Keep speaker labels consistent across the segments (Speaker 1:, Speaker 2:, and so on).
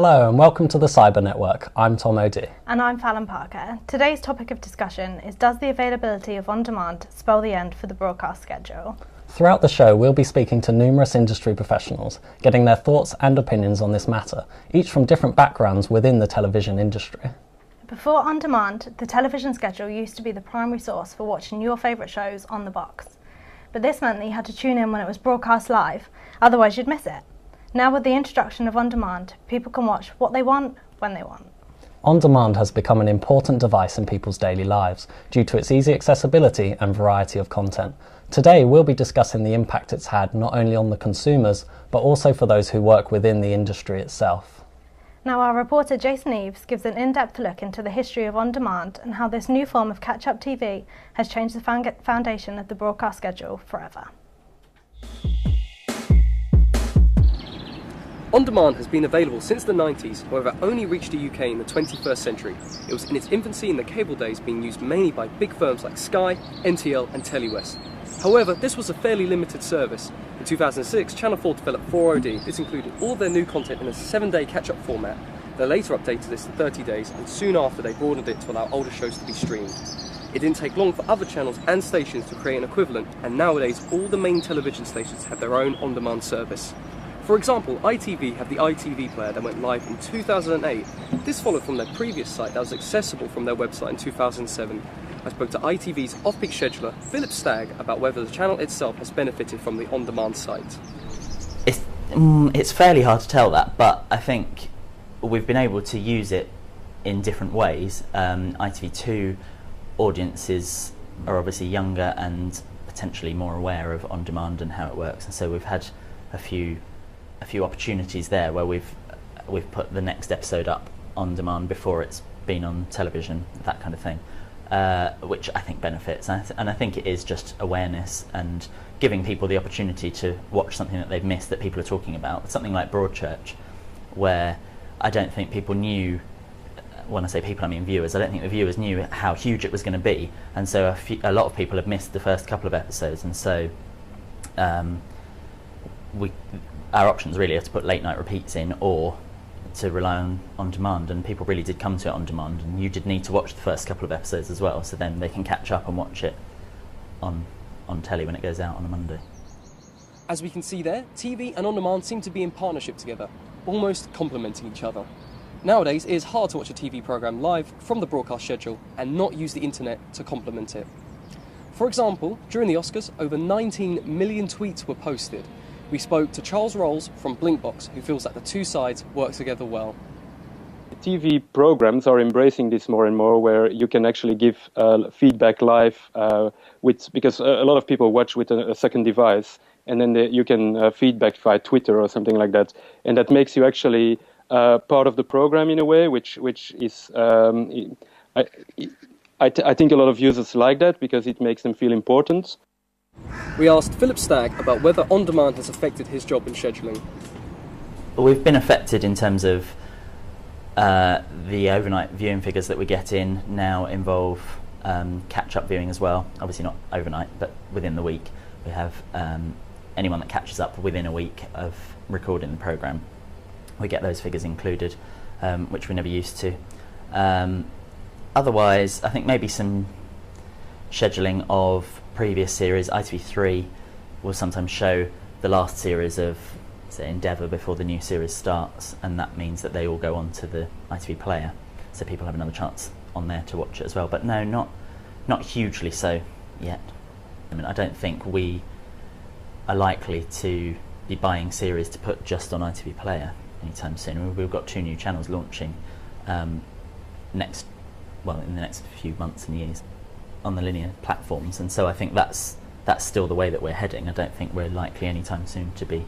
Speaker 1: Hello and welcome to the Cyber Network. I'm Tom O'D.
Speaker 2: And I'm Fallon Parker. Today's topic of discussion is, does the availability of on-demand spell the end for the broadcast schedule?
Speaker 1: Throughout the show, we'll be speaking to numerous industry professionals, getting their thoughts and opinions on this matter, each from different backgrounds within the television industry.
Speaker 2: Before on-demand, the television schedule used to be the primary source for watching your favourite shows on the box. But this meant that you had to tune in when it was broadcast live, otherwise you'd miss it. Now with the introduction of on-demand, people can watch what they want, when they want.
Speaker 1: On-demand has become an important device in people's daily lives due to its easy accessibility and variety of content. Today we'll be discussing the impact it's had not only on the consumers, but also for those who work within the industry itself.
Speaker 2: Now our reporter Jason Eves gives an in-depth look into the history of on-demand and how this new form of catch-up TV has changed the foundation of the broadcast schedule forever.
Speaker 3: On-demand has been available since the 90s, however only reached the UK in the 21st century. It was in its infancy in the cable days, being used mainly by big firms like Sky, NTL and Telewest. However, this was a fairly limited service. In 2006, Channel 4 developed 4OD. This included all their new content in a 7-day catch-up format. They later updated this to 30 days, and soon after they broadened it to allow older shows to be streamed. It didn't take long for other channels and stations to create an equivalent, and nowadays all the main television stations have their own on-demand service. For example, ITV have the ITV player that went live in 2008. This followed from their previous site that was accessible from their website in 2007. I spoke to ITV's off-peak scheduler, Philip Stagg, about whether the channel itself has benefited from the on-demand site.
Speaker 4: It's fairly hard to tell that, but I think we've been able to use it in different ways. ITV2 audiences are obviously younger and potentially more aware of on-demand and how it works, and so we've had a few opportunities there where we've put the next episode up on demand before it's been on television, that kind of thing, which I think benefits, and I think it is just awareness and giving people the opportunity to watch something that they've missed that people are talking about. Something like Broadchurch, where I don't think people knew, when I say people I mean viewers, I don't think the viewers knew how huge it was going to be, and so a lot of people have missed the first couple of episodes, and so our options really are to put late night repeats in or to rely on demand, and people really did come to it on demand, and you did need to watch the first couple of episodes as well, so then they can catch up and watch it on telly when it goes out on a Monday.
Speaker 3: As we can see there, TV and on-demand seem to be in partnership together, almost complementing each other. Nowadays it is hard to watch a TV programme live from the broadcast schedule and not use the internet to complement it. For example, during the Oscars, over 19 million tweets were posted. We spoke to Charles Rolls from Blinkbox, who feels that the two sides work together well.
Speaker 5: TV programs are embracing this more and more, where you can actually give feedback live, because a lot of people watch with a second device, and then you can feedback via Twitter or something like that, and that makes you actually part of the program in a way, which is I think a lot of users like that because it makes them feel important.
Speaker 3: We asked Philip Stagg about whether on-demand has affected his job in scheduling.
Speaker 4: We've been affected in terms of the overnight viewing figures that we get in now involve catch-up viewing as well. Obviously not overnight, but within the week. We have anyone that catches up within a week of recording the programme. We get those figures included, which we never used to. Otherwise, I think maybe some scheduling of previous series. ITV3 will sometimes show the last series of, say, Endeavour before the new series starts, and that means that they all go on to the ITV player, so people have another chance on there to watch it as well. But no, not hugely so yet. I mean, I don't think we are likely to be buying series to put just on ITV player anytime soon. We've got 2 new channels launching in the next few months and years on the linear platforms, and so I think that's still the way that we're heading. I don't think we're likely anytime soon to be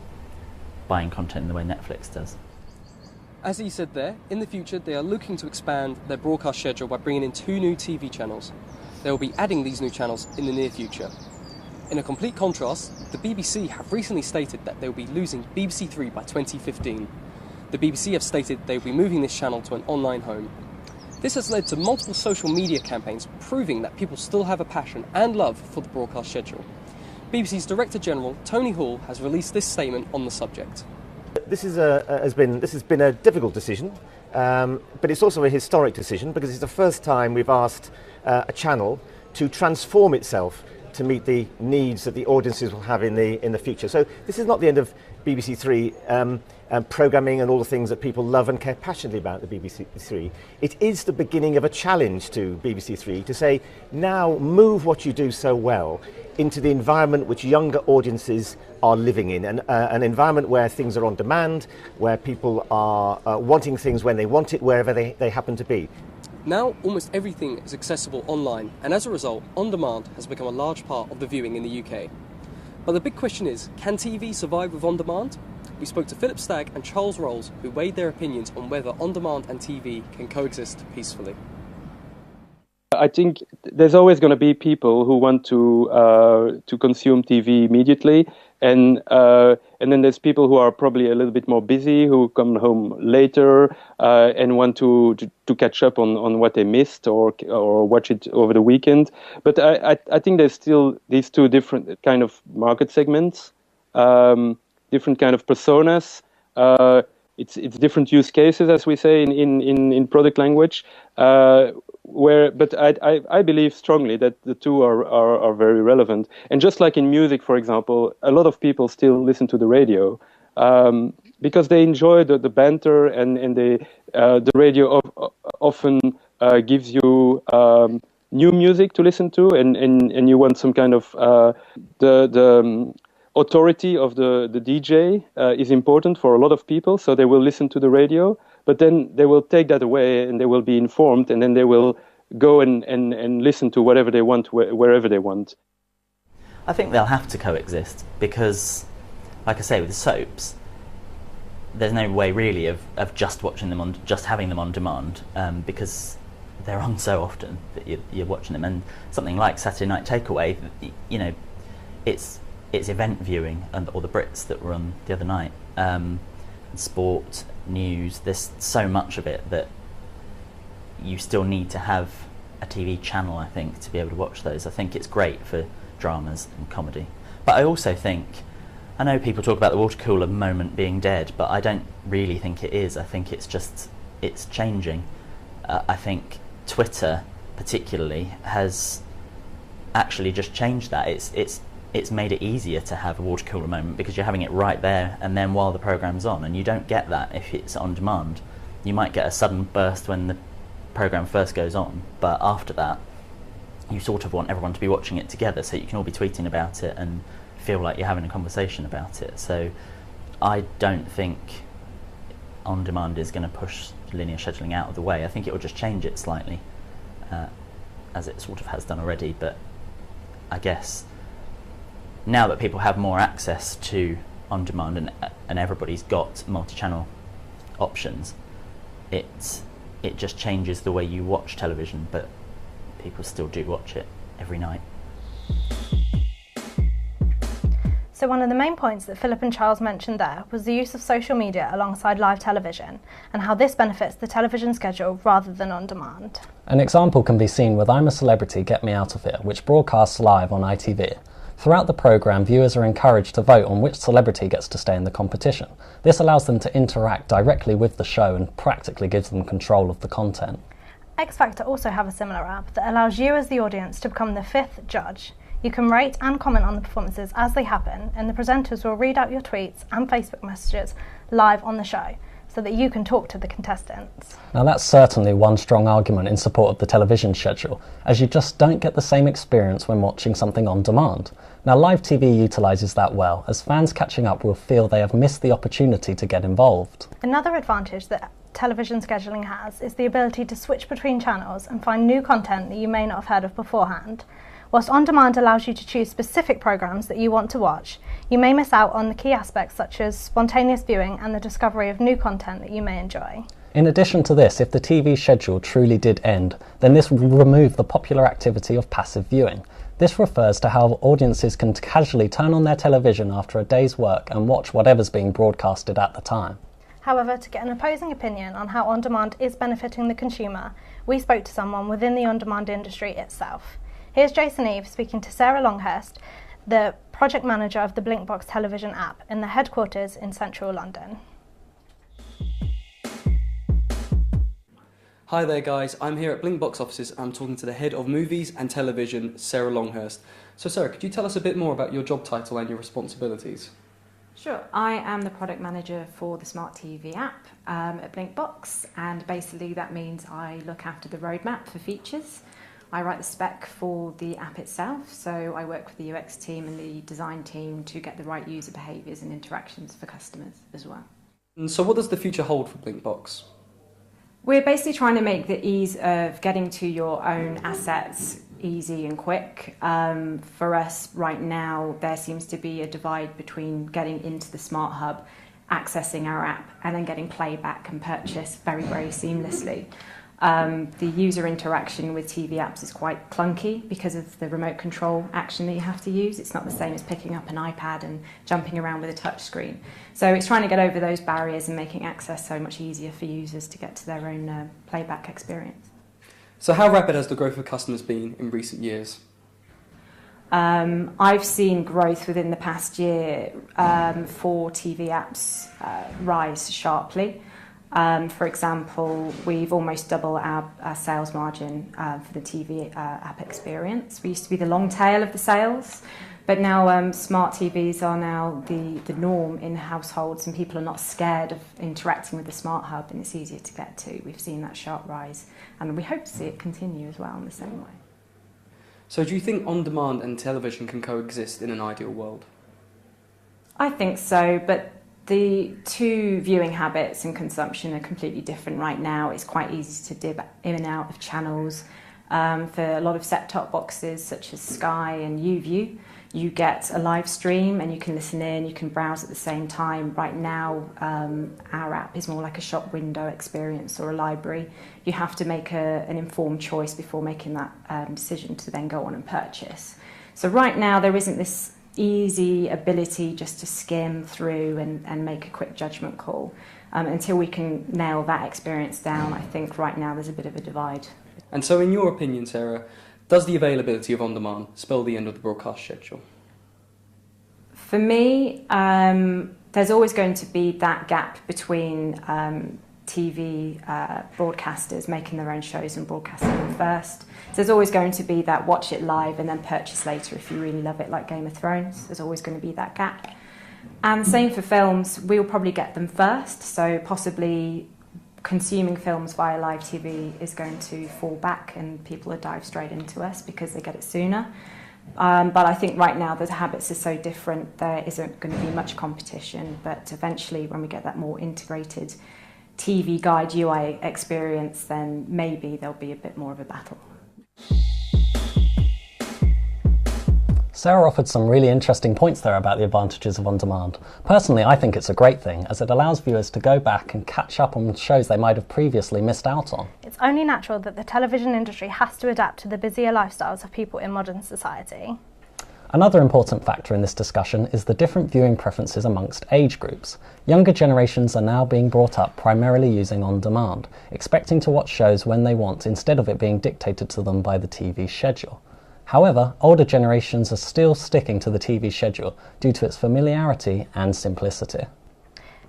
Speaker 4: buying content in the way Netflix does.
Speaker 3: As he said there, in the future they are looking to expand their broadcast schedule by bringing in 2 new TV channels. They will be adding these new channels in the near future. In a complete contrast, the BBC have recently stated that they will be losing BBC Three by 2015. The BBC have stated they will be moving this channel to an online home. This has led to multiple social media campaigns proving that people still have a passion and love for the broadcast schedule. BBC's Director General, Tony Hall, has released this statement on the subject.
Speaker 6: This has been a difficult decision, but it's also a historic decision because it's the first time we've asked a channel to transform itself to meet the needs that the audiences will have in the future. So this is not the end of BBC Three programming and all the things that people love and care passionately about the BBC Three. It is the beginning of a challenge to BBC Three to say, now move what you do so well into the environment which younger audiences are living in, and an environment where things are on demand, where people are wanting things when they want it, wherever they happen to be.
Speaker 3: Now, almost everything is accessible online, and as a result, on-demand has become a large part of the viewing in the UK. But the big question is, can TV survive with on-demand? We spoke to Philip Stagg and Charles Rolls, who weighed their opinions on whether on-demand and TV can coexist peacefully.
Speaker 5: I think there's always going to be people who want to consume TV immediately, and then there's people who are probably a little bit more busy, who come home later and want to catch up on what they missed or watch it over the weekend. But I think there's still these two different kind of market segments, different kind of personas. It's different use cases, as we say in product language. But I believe strongly that the two are very relevant. And just like in music, for example, a lot of people still listen to the radio because they enjoy the banter, and the radio often gives you new music to listen to, and you want some kind of the authority of the DJ is important for a lot of people, so they will listen to the radio. But then they will take that away, and they will be informed, and then they will go and listen to whatever they want, wherever they want.
Speaker 4: I think they'll have to coexist because, like I say, with soaps, there's no way really of just watching them just having them on demand because they're on so often that you're watching them. And something like Saturday Night Takeaway, you know, it's event viewing, or the Brits that were on the other night. Sport, news, there's so much of it that you still need to have a TV channel, I think, to be able to watch those. I think it's great for dramas and comedy. But I also think, I know people talk about the water cooler moment being dead, but I don't really think it is. I think it's changing. I think Twitter particularly has actually just changed that. It's made it easier to have a water cooler moment because you're having it right there and then while the programme's on, and you don't get that if it's on demand. You might get a sudden burst when the programme first goes on, but after that you sort of want everyone to be watching it together so you can all be tweeting about it and feel like you're having a conversation about it. So I don't think on demand is going to push linear scheduling out of the way. I think it will just change it slightly, as it sort of has done already. But I guess now that people have more access to on demand and everybody's got multi-channel options, it just changes the way you watch television, but people still do watch it every night.
Speaker 2: So one of the main points that Philip and Charles mentioned there was the use of social media alongside live television and how this benefits the television schedule rather than on demand.
Speaker 1: An example can be seen with I'm a Celebrity, Get Me Out of Here, which broadcasts live on ITV. Throughout the programme, viewers are encouraged to vote on which celebrity gets to stay in the competition. This allows them to interact directly with the show and practically gives them control of the content.
Speaker 2: X Factor also have a similar app that allows you as the audience to become the fifth judge. You can rate and comment on the performances as they happen, and the presenters will read out your tweets and Facebook messages live on the show, so that you can talk to the contestants.
Speaker 1: Now that's certainly one strong argument in support of the television schedule, as you just don't get the same experience when watching something on demand. Now live TV utilises that well, as fans catching up will feel they have missed the opportunity to get involved.
Speaker 2: Another advantage that television scheduling has is the ability to switch between channels and find new content that you may not have heard of beforehand. Whilst on demand allows you to choose specific programmes that you want to watch, you may miss out on the key aspects such as spontaneous viewing and the discovery of new content that you may enjoy.
Speaker 1: In addition to this, if the TV schedule truly did end, then this would remove the popular activity of passive viewing. This refers to how audiences can casually turn on their television after a day's work and watch whatever's being broadcasted at the time.
Speaker 2: However, to get an opposing opinion on how on-demand is benefiting the consumer, we spoke to someone within the on-demand industry itself. Here's Jason Eve speaking to Sarah Longhurst, the project manager of the Blinkbox television app in the headquarters in central London.
Speaker 7: Hi there guys, I'm here at Blink Box Offices and I'm talking to the head of movies and television, Sarah Longhurst. So Sarah, could you tell us a bit more about your job title and your responsibilities?
Speaker 8: Sure, I am the product manager for the Smart TV app at Blink Box, and basically that means I look after the roadmap for features. I write the spec for the app itself, so I work with the UX team and the design team to get the right user behaviours and interactions for customers as well.
Speaker 7: And so what does the future hold for Blink Box?
Speaker 8: We're basically trying to make the ease of getting to your own assets easy and quick. For us right now, there seems to be a divide between getting into the Smart Hub, accessing our app, and then getting playback and purchase very, very seamlessly. The user interaction with TV apps is quite clunky because of the remote control action that you have to use. It's not the same as picking up an iPad and jumping around with a touch screen. So it's trying to get over those barriers and making access so much easier for users to get to their own playback experience.
Speaker 7: So how rapid has the growth of customers been in recent years?
Speaker 8: I've seen growth within the past year for TV apps rise sharply. For example, we've almost doubled our sales margin for the TV app experience. We used to be the long tail of the sales, but now smart TVs are now the norm in households, and people are not scared of interacting with the Smart Hub, and it's easier to get to. We've seen that sharp rise, and we hope to see it continue as well in the same way.
Speaker 7: So do you think on-demand and television can coexist in an ideal world?
Speaker 8: I think so, but the two viewing habits and consumption are completely different right now. It's quite easy to dip in and out of channels. For a lot of set-top boxes such as Sky and YouView, you get a live stream and you can listen in, you can browse at the same time. Right now, our app is more like a shop window experience or a library. You have to make an informed choice before making that decision to then go on and purchase. So right now, there isn't this easy ability just to skim through and make a quick judgment call. Until we can nail that experience down, I think right now there's a bit of a divide.
Speaker 7: And so in your opinion, Sarah, does the availability of on-demand spell the end of the broadcast schedule?
Speaker 8: For me, there's always going to be that gap between TV broadcasters making their own shows and broadcasting them first. So there's always going to be that watch it live and then purchase later if you really love it, like Game of Thrones. There's always going to be that gap. And same for films, we'll probably get them first, so possibly consuming films via live TV is going to fall back and people will dive straight into us because they get it sooner. But I think right now the habits are so different, there isn't going to be much competition, but eventually when we get that more integrated TV guide UI experience, then maybe there'll be a bit more of a battle.
Speaker 1: Sarah offered some really interesting points there about the advantages of on-demand. Personally, I think it's a great thing, as it allows viewers to go back and catch up on shows they might have previously missed out on.
Speaker 2: It's only natural that the television industry has to adapt to the busier lifestyles of people in modern society.
Speaker 1: Another important factor in this discussion is the different viewing preferences amongst age groups. Younger generations are now being brought up primarily using on-demand, expecting to watch shows when they want instead of it being dictated to them by the TV schedule. However, older generations are still sticking to the TV schedule due to its familiarity and simplicity.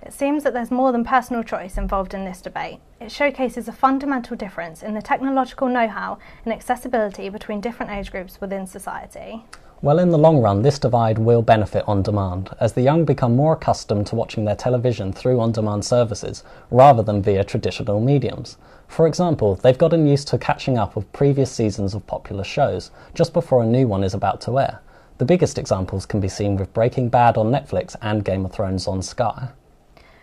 Speaker 2: It seems that there's more than personal choice involved in this debate. It showcases a fundamental difference in the technological know-how and accessibility between different age groups within society.
Speaker 1: Well, in the long run, this divide will benefit on-demand, as the young become more accustomed to watching their television through on-demand services rather than via traditional mediums. For example, they've gotten used to catching up with previous seasons of popular shows just before a new one is about to air. The biggest examples can be seen with Breaking Bad on Netflix and Game of Thrones on Sky.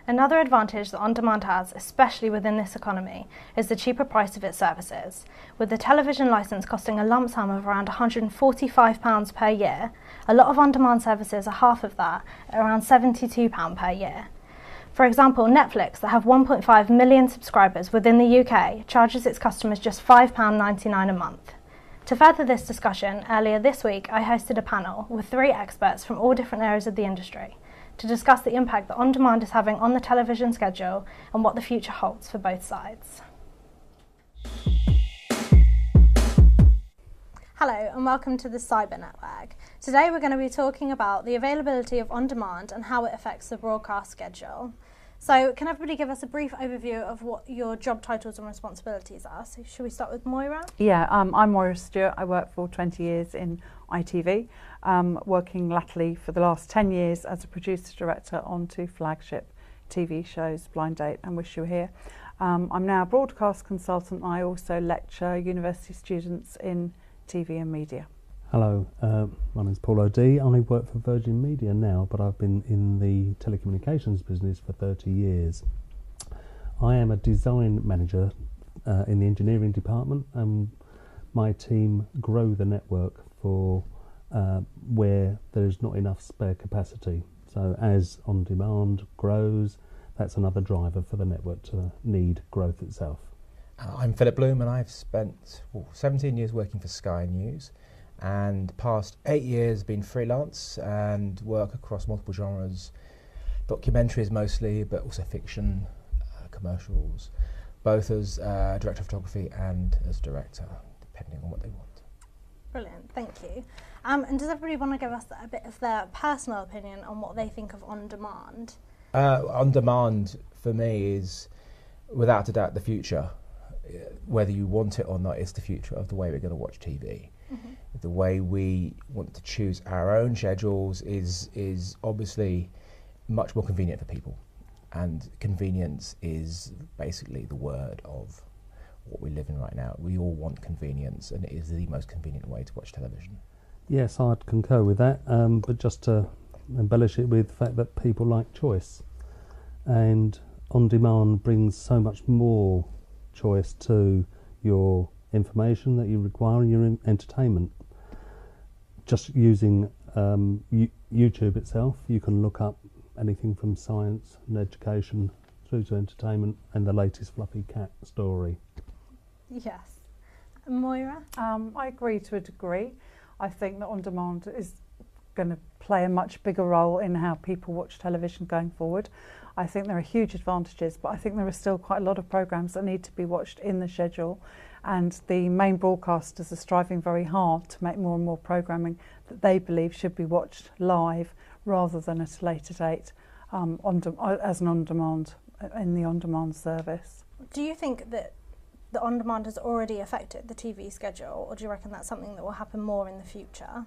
Speaker 2: Another advantage that on-demand has, especially within this economy, is the cheaper price of its services. With the television licence costing a lump sum of around £145 per year, a lot of on-demand services are half of that, at around £72 per year. For example, Netflix, that have 1.5 million subscribers within the UK, charges its customers just £5.99 a month. To further this discussion, earlier this week I hosted a panel with 3 experts from all different areas of the industry to discuss the impact that on-demand is having on the television schedule and what the future holds for both sides. Hello and welcome to the Cyber Network. Today we're going to be talking about the availability of on-demand and how it affects the broadcast schedule. So can everybody give us a brief overview of what your job titles and responsibilities are? So should we start with Moira?
Speaker 9: Yeah, I'm Moira Stewart. I worked for 20 years in ITV, working latterly for the last 10 years as a producer-director on 2 flagship TV shows, Blind Date and Wish You Were Here. I'm now a broadcast consultant. I also lecture university students in TV and media.
Speaker 10: Hello, my name's Paul O'D. I work for Virgin Media now, but I've been in the telecommunications business for 30 years. I am a design manager in the engineering department, and my team grow the network for where there's not enough spare capacity. So as on demand grows, that's another driver for the network to need growth itself.
Speaker 11: I'm Philip Bloom, and I've spent 17 years working for Sky News, and past 8 years been freelance and work across multiple genres, documentaries mostly, but also fiction, commercials, both as director of photography and as director, depending on what they want.
Speaker 2: Brilliant, thank you. And does everybody want to give us a bit of their personal opinion on what they think of on demand?
Speaker 11: On demand for me is without a doubt the future. Whether you want it or not, it's the future of the way we're going to watch TV. Mm-hmm. The way we want to choose our own schedules is obviously much more convenient for people, and convenience is basically the word of what we live in right now. We all want convenience, and it is the most convenient way to watch television.
Speaker 10: Yes, I'd concur with that, but just to embellish it with the fact that people like choice, and on demand brings so much more choice to your information that you require in your entertainment. Just using YouTube itself, you can look up anything from science and education through to entertainment and the latest fluffy cat story.
Speaker 2: Yes. Moira?
Speaker 9: I agree to a degree. I think that on demand is going to play a much bigger role in how people watch television going forward. I think there are huge advantages, but I think there are still quite a lot of programmes that need to be watched in the schedule, and the main broadcasters are striving very hard to make more and more programming that they believe should be watched live rather than at a later date as an on-demand, in the on-demand service.
Speaker 2: Do you think that the on-demand has already affected the TV schedule, or do you reckon that's something that will happen more in the future?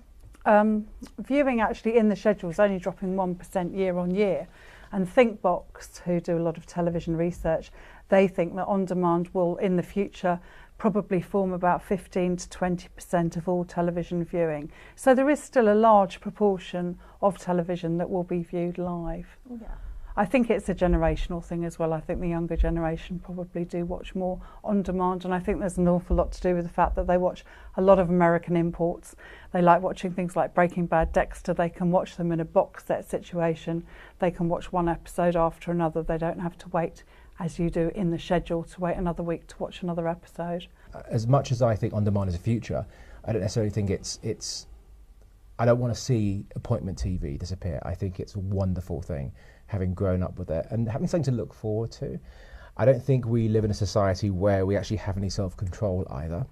Speaker 9: Viewing actually in the schedule is only dropping 1% year on year, and Thinkbox, who do a lot of television research, they think that on-demand will in the future probably form about 15 to 20% of all television viewing. So there is still a large proportion of television that will be viewed live.
Speaker 2: Yeah.
Speaker 9: I think it's a generational thing as well. I think the younger generation probably do watch more on demand, and I think there's an awful lot to do with the fact that they watch a lot of American imports. They like watching things like Breaking Bad, Dexter. They can watch them in a box set situation. They can watch one episode after another. They don't have to wait, as you do in the schedule, to wait another week to watch another episode.
Speaker 11: As much as I think on demand is the future, I don't necessarily think it's I don't want to see appointment TV disappear. I think it's a wonderful thing, having grown up with it and having something to look forward to. I don't think we live in a society where we actually have any self-control either.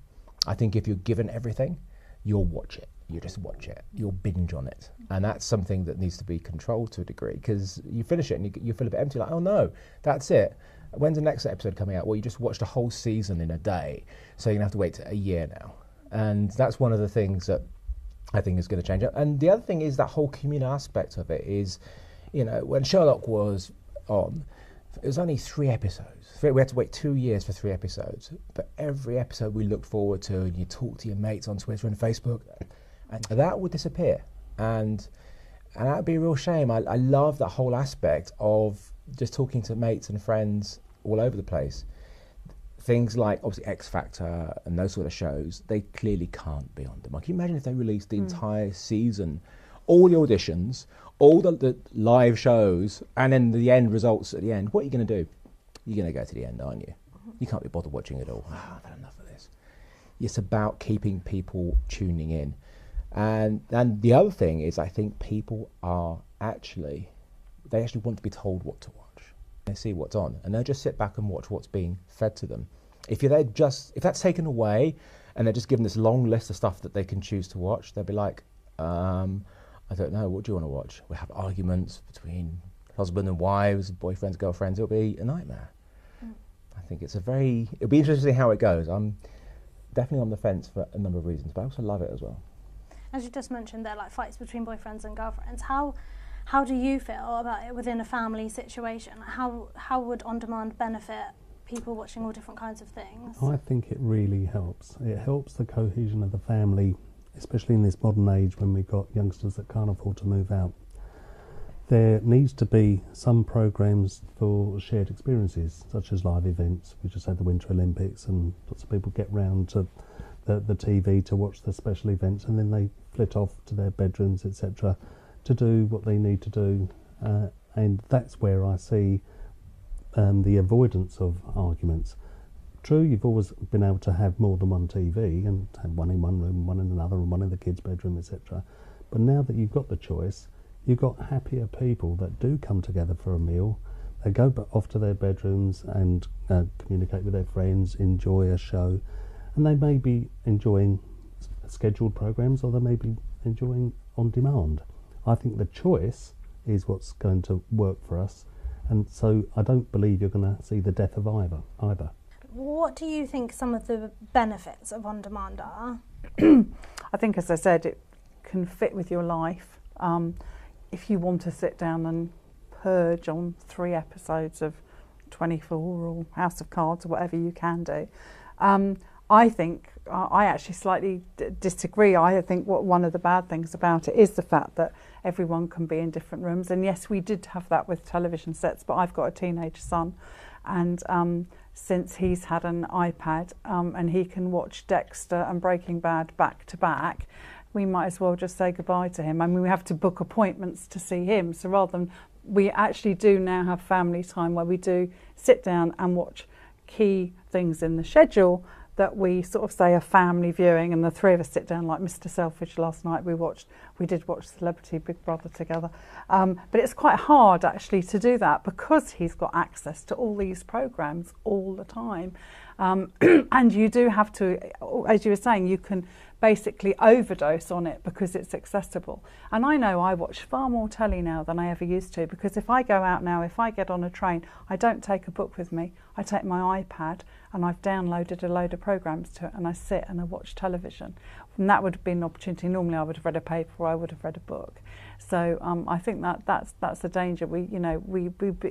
Speaker 11: I think if you're given everything, you'll watch it. You just watch it. You'll binge on it. And that's something that needs to be controlled to a degree, because you finish it and you feel a bit empty, like, oh no, that's it. When's the next episode coming out? Well, you just watched a whole season in a day, so you're going to have to wait a year now. And that's one of the things that I think is going to change. And the other thing is that whole communal aspect of it is, you know, when Sherlock was on, it was only 3 episodes. We had to wait 2 years for 3 episodes. But every episode we looked forward to, and you talk to your mates on Twitter and Facebook, and that would disappear. And that would be a real shame. I love that whole aspect of just talking to mates and friends all over the place. Things like, obviously, X Factor and those sort of shows, they clearly can't be on demand. Can you imagine if they released the entire season, all the auditions, all the live shows, and then the end results at the end? What are you going to do? You're going to go to the end, aren't you? You can't be bothered watching it all. I've had enough of this. It's about keeping people tuning in. And the other thing is, I think people are actually want to be told what to watch. They see what's on, and they'll just sit back and watch what's being fed to them. If that's taken away, and they're just given this long list of stuff that they can choose to watch, they'll be like, I don't know, what do you want to watch? We have arguments between husband and wives, boyfriends, girlfriends, it'll be a nightmare. I think it'll be interesting to see how it goes. I'm definitely on the fence for a number of reasons, but I also love it as well.
Speaker 2: As you just mentioned, there are like fights between boyfriends and girlfriends. How do you feel about it within a family situation? How would On Demand benefit people watching all different kinds of things?
Speaker 10: I think it really helps. It helps the cohesion of the family, especially in this modern age when we've got youngsters that can't afford to move out. There needs to be some programs for shared experiences, such as live events. We just had the Winter Olympics, and lots of people get round to the TV to watch the special events, and then they flit off to their bedrooms, etc., to do what they need to do. And that's where I see the avoidance of arguments. True, you've always been able to have more than one TV and have one in one room, one in another, and one in the kids' bedroom, etc. But now that you've got the choice, you've got happier people that do come together for a meal. They go off to their bedrooms and communicate with their friends, enjoy a show, and they may be enjoying scheduled programs, or they may be enjoying On Demand. I think the choice is what's going to work for us, and so I don't believe you're going to see the death of either.
Speaker 2: What do you think some of the benefits of On Demand are?
Speaker 9: I think, as I said, it can fit with your life. If you want to sit down and purge on 3 episodes of 24 or House of Cards or whatever you can do, I think I actually slightly disagree. I think one of the bad things about it is the fact that everyone can be in different rooms. And yes, we did have that with television sets, but I've got a teenage son, and since he's had an iPad and he can watch Dexter and Breaking Bad back to back, we might as well just say goodbye to him. I mean, we have to book appointments to see him. So rather than, we actually do now have family time where we do sit down and watch key things in the schedule that we sort of say a family viewing, and the 3 of us sit down like Mr. Selfish last night. We did watch Celebrity Big Brother together. But it's quite hard actually to do that because he's got access to all these programmes all the time. And you do have to, as you were saying, you can basically overdose on it because it's accessible. And I know I watch far more telly now than I ever used to, because if I go out now, if I get on a train, I don't take a book with me. I take my iPad and I've downloaded a load of programmes to it, and I sit and I watch television. And that would have been an opportunity. Normally I would have read a paper or I would have read a book. So I think that's the danger. We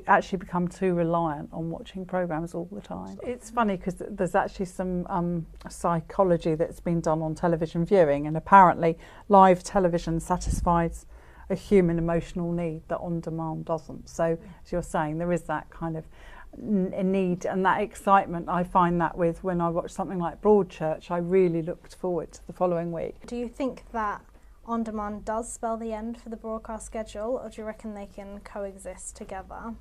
Speaker 9: actually become too reliant on watching programmes all the time. It's funny because there's actually some psychology that's been done on television viewing, and apparently live television satisfies a human emotional need that On Demand doesn't. So as you're saying, there is that kind of need and that excitement. I find that with when I watch something like Broadchurch, I really looked forward to the following week.
Speaker 2: Do you think that On Demand does spell the end for the broadcast schedule, or do you reckon they can coexist together?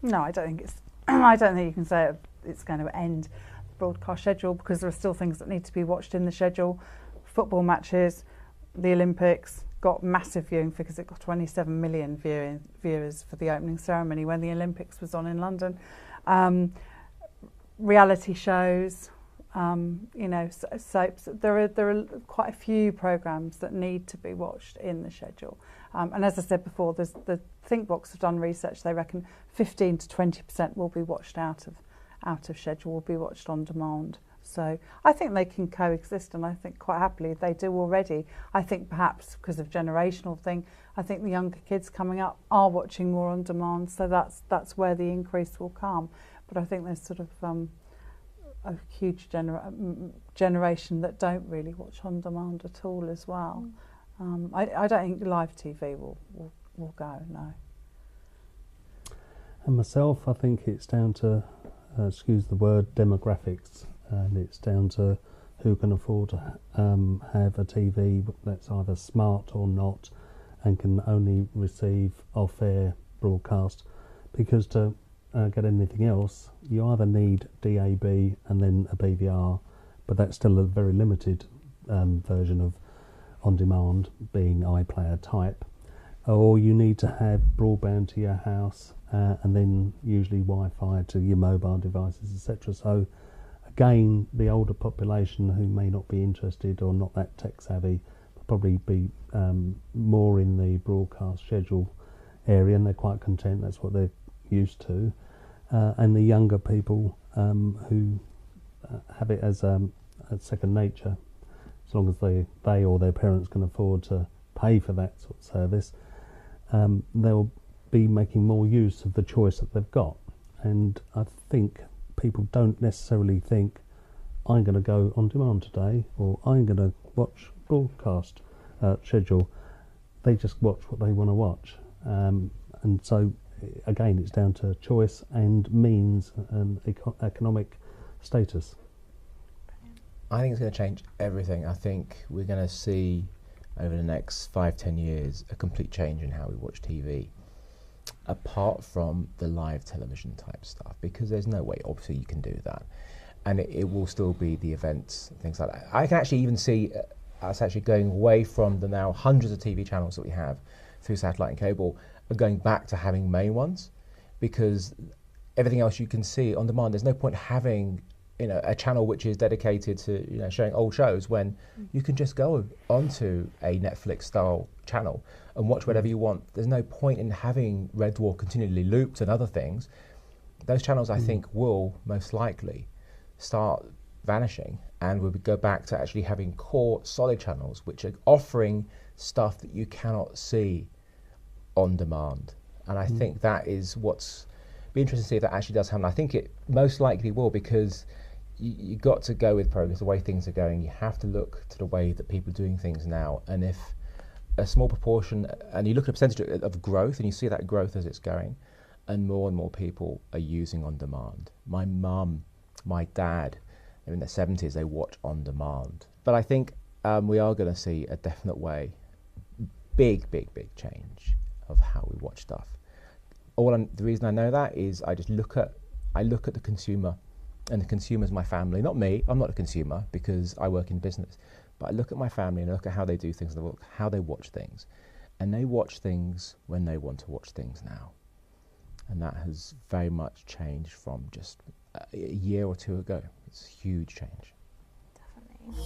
Speaker 9: No, I don't think it's. I don't think you can say it's going to end the broadcast schedule, because there are still things that need to be watched in the schedule. Football matches, the Olympics got massive viewing figures. It got 27 million viewers for the opening ceremony when the Olympics was on in London. Reality shows, soaps. There are quite a few programmes that need to be watched in the schedule. And as I said before, the Thinkbox have done research. They reckon 15 to 20% will be watched out of schedule, will be watched on demand. So I think they can coexist, and I think quite happily they do already. I think perhaps because of generational thing, I think the younger kids coming up are watching more on demand, so that's where the increase will come. But I think there's sort of a huge generation that don't really watch on demand at all as well. I don't think live TV will go, no.
Speaker 10: And myself, I think it's down to, excuse the word, demographics. And it's down to who can afford to have a TV that's either smart or not, and can only receive off-air broadcast. Because to get anything else, you either need DAB and then a BVR, but that's still a very limited version of On Demand, being iPlayer type, or you need to have broadband to your house and then usually Wi-Fi to your mobile devices, etc. So again, the older population who may not be interested or not that tech savvy will probably be more in the broadcast schedule, area, and they're quite content. That's what they're used to. And the younger people who have it as second nature, as long as they or their parents can afford to pay for that sort of service, they'll be making more use of the choice that they've got. And I think people don't necessarily think, I'm going to go on demand today, or I'm going to watch broadcast schedule. They just watch what they want to watch. And so, again, it's down to choice and means and economic status.
Speaker 11: I think it's going to change everything. I think we're going to see over the next 5-10 years a complete change in how we watch TV, apart from the live television type stuff, because there's no way obviously you can do that, and it will still be the events, things like that. I can actually even see us actually going away from the now hundreds of TV channels that we have through satellite and cable, and going back to having main ones, because everything else you can see on demand. There's no point having a channel which is dedicated to showing old shows when you can just go onto a Netflix style channel and watch whatever you want. There's no point in having Red Dwarf continually looped and other things. Those channels, I think, will most likely start vanishing, and we'll go back to actually having core solid channels which are offering stuff that you cannot see on demand. And I think that is what's be interesting to see if that actually does happen. I think it most likely will, because you got to go with progress, the way things are going. You have to look to the way that people are doing things now, and if a small proportion, and you look at a percentage of growth, and you see that growth as it's going, and more people are using on demand. My mum, my dad, they're in their 70s, they watch on demand. But I think we are going to see a definite way, big change of how we watch stuff. The reason I know that is I look at the consumer, and the consumer's my family, not me. I'm not a consumer because I work in business, but I look at my family and I look at how they do things, and how they watch things, and they watch things when they want to watch things now, and that has very much changed from just a year or two ago. It's a huge change.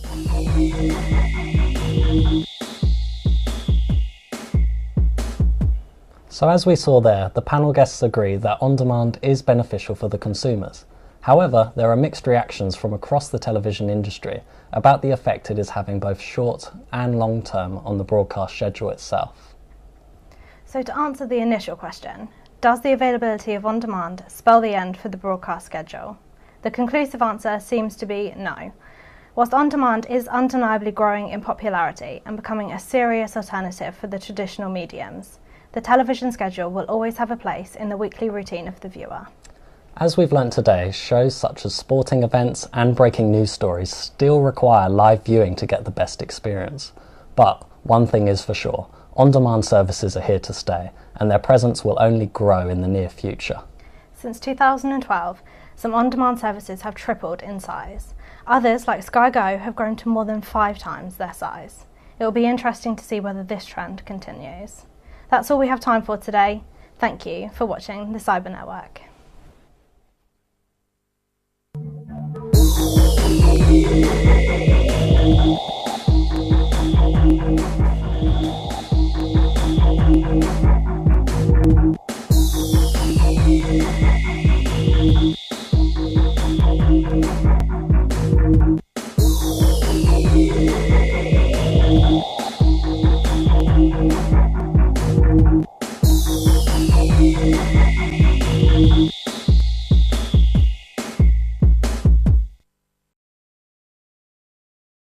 Speaker 2: Definitely.
Speaker 1: So as we saw there, the panel guests agree that on-demand is beneficial for the consumers. However, there are mixed reactions from across the television industry about the effect it is having both short and long term on the broadcast schedule itself.
Speaker 2: So to answer the initial question, does the availability of on-demand spell the end for the broadcast schedule? The conclusive answer seems to be no. Whilst on-demand is undeniably growing in popularity and becoming a serious alternative for the traditional mediums, the television schedule will always have a place in the weekly routine of the viewer.
Speaker 1: As we've learnt today, shows such as sporting events and breaking news stories still require live viewing to get the best experience. But one thing is for sure, on-demand services are here to stay, and their presence will only grow in the near future.
Speaker 2: Since 2012, some on-demand services have tripled in size. Others, like Sky Go, have grown to more than 5 times their size. It will be interesting to see whether this trend continues. That's all we have time for today. Thank you for watching the Cyber Network.